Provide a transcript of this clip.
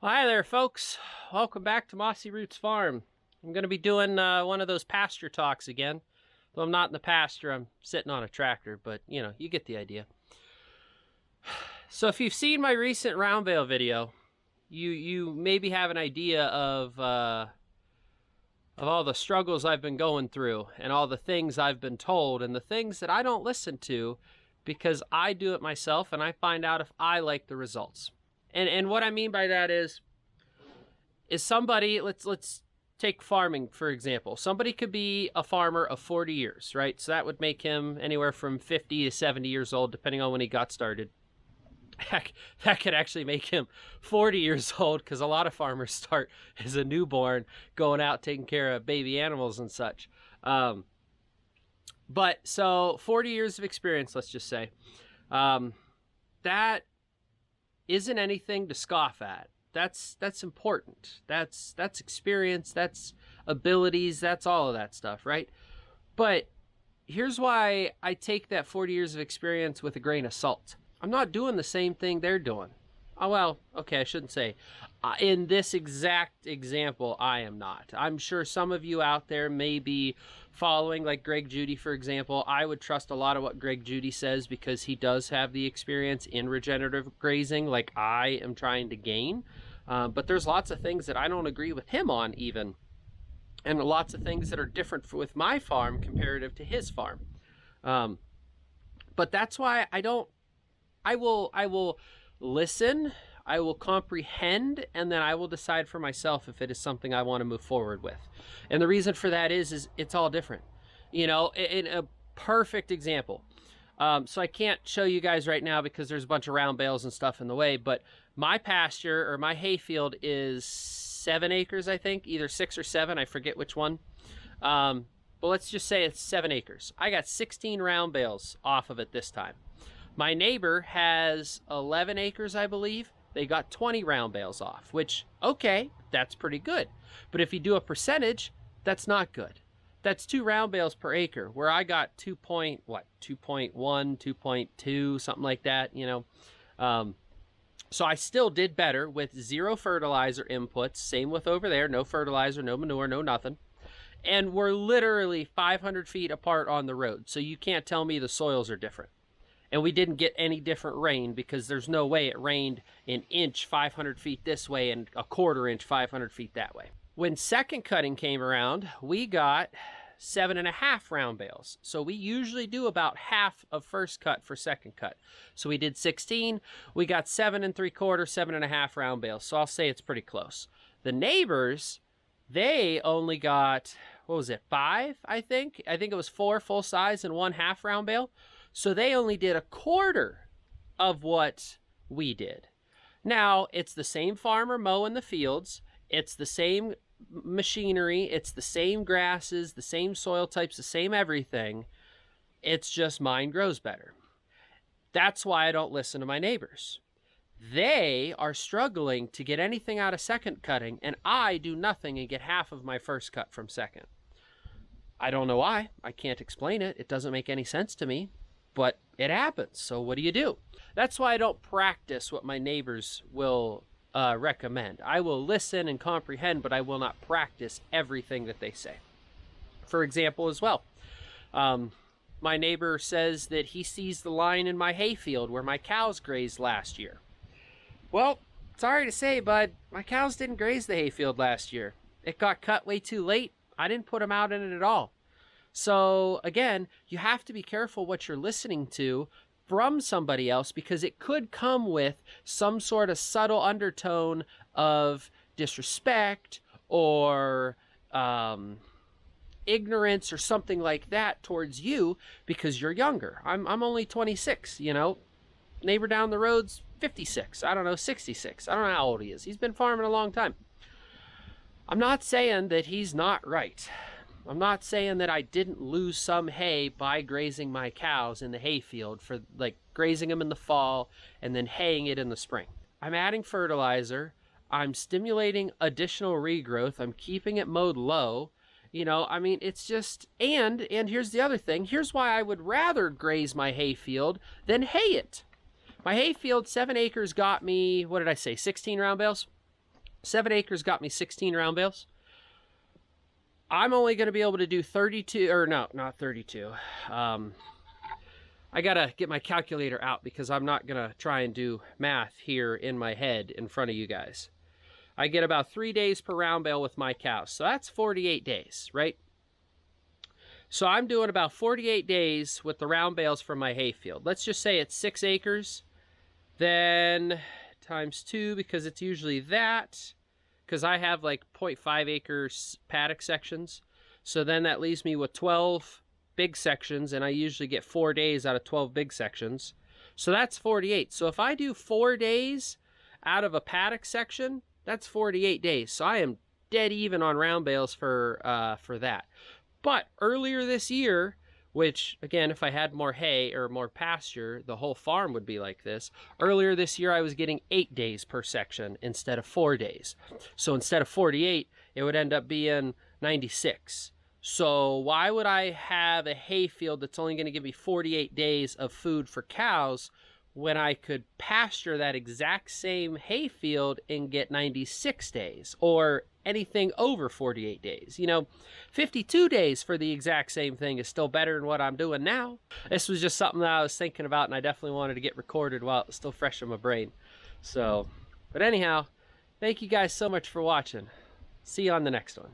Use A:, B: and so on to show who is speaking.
A: Well, hi there, folks. Welcome back to Mossy Roots Farm. I'm going to be doing one of those pasture talks again. Though I'm not in the pasture, I'm sitting on a tractor, but you get the idea. So if you've seen my recent round bale video, you maybe have an idea of all the struggles I've been going through and all the things I've been told and the things that I don't listen to because I do it myself and I find out if I like the results. And what I mean by that is somebody, let's take farming, for example. Somebody could be a farmer of 40 years, right? So that would make him anywhere from 50 to 70 years old, depending on when he got started. Heck, that could actually make him 40 years old, because a lot of farmers start as a newborn, going out taking care of baby animals and such. But so 40 years of experience, let's just say. That isn't anything to scoff at. That's important. That's experience, that's abilities, that's all of that stuff, right? But here's why I take that 40 years of experience with a grain of salt. I'm not doing the same thing they're doing. Oh, well, okay, I shouldn't say. In this exact example, I am not. I'm sure some of you out there may be following, like Greg Judy, for example. I would trust a lot of what Greg Judy says because he does have the experience in regenerative grazing like I am trying to gain. But there's lots of things that I don't agree with him on even. And lots of things that are different with my farm comparative to his farm. But that's why I will listen, I will comprehend, and then I will decide for myself if it is something I want to move forward with. And the reason for that is it's all different. In a perfect example. So I can't show you guys right now because there's a bunch of round bales and stuff in the way, but my pasture or my hay field is 7 acres, I think, either 6 or 7, I forget which one. But let's just say it's 7 acres. I got 16 round bales off of it this time. My neighbor has 11 acres, I believe. They got 20 round bales off, which, okay, that's pretty good. But if you do a percentage, that's not good. That's 2 round bales per acre, where I got 2.1, 2.2, something like that, So I still did better with 0 fertilizer inputs. Same with over there, no fertilizer, no manure, no nothing. And we're literally 500 feet apart on the road, so you can't tell me the soils are different. And we didn't get any different rain because there's no way it rained an inch 500 feet this way and a quarter inch 500 feet that way. When second cutting came around, we got 7.5 round bales. So we usually do about half of first cut for second cut. So we did 16, we got 7 3/4, 7.5 round bales. So I'll say it's pretty close. The neighbors, they only got, 5, I think? I think it was 4 full size and 1 half round bale. So they only did a quarter of what we did. Now, it's the same farmer mowing the fields. It's the same machinery. It's the same grasses, the same soil types, the same everything. It's just mine grows better. That's why I don't listen to my neighbors. They are struggling to get anything out of second cutting, and I do nothing and get half of my first cut from second. I don't know why. I can't explain it. It doesn't make any sense to me. But it happens, so what do you do? That's why I don't practice what my neighbors will recommend. I will listen and comprehend, but I will not practice everything that they say. For example, as well, my neighbor says that he sees the line in my hayfield where my cows grazed last year. Well, sorry to say, bud, my cows didn't graze the hayfield last year. It got cut way too late. I didn't put them out in it at all. So again, you have to be careful what you're listening to from somebody else because it could come with some sort of subtle undertone of disrespect or ignorance or something like that towards you because you're younger. I'm only 26, Neighbor down the road's 56. I don't know, 66. I don't know how old he is. He's been farming a long time. I'm not saying that he's not right. I'm not saying that I didn't lose some hay by grazing my cows in the hayfield for grazing them in the fall and then haying it in the spring. I'm adding fertilizer. I'm stimulating additional regrowth. I'm keeping it mowed low. It's just, and here's the other thing. Here's why I would rather graze my hayfield than hay it. My hayfield, 7 acres, got me, what did I say, 16 round bales? 7 acres got me 16 round bales. I'm only going to be able to do 32, or no, not 32. I got to get my calculator out because I'm not going to try and do math here in my head in front of you guys. I get about 3 days per round bale with my cows. So that's 48 days, right? So I'm doing about 48 days with the round bales from my hayfield. Let's just say it's 6 acres. Then times 2, because it's usually that. Because I have like 0.5 acres paddock sections. So then that leaves me with 12 big sections, and I usually get 4 days out of 12 big sections. So that's 48. So if I do 4 days out of a paddock section, that's 48 days. So I am dead even on round bales for that. But earlier this year, which again, if I had more hay or more pasture, the whole farm would be like this. Earlier this year, I was getting 8 days per section instead of 4 days. So instead of 48, it would end up being 96. So why would I have a hay field that's only going to give me 48 days of food for cows when I could pasture that exact same hay field and get 96 days or anything over 48 days? You know, 52 days for the exact same thing is still better than what I'm doing now. This was just something that I was thinking about, and I definitely wanted to get recorded while it was still fresh in my brain. So, but anyhow, thank you guys so much for watching. See you on the next one.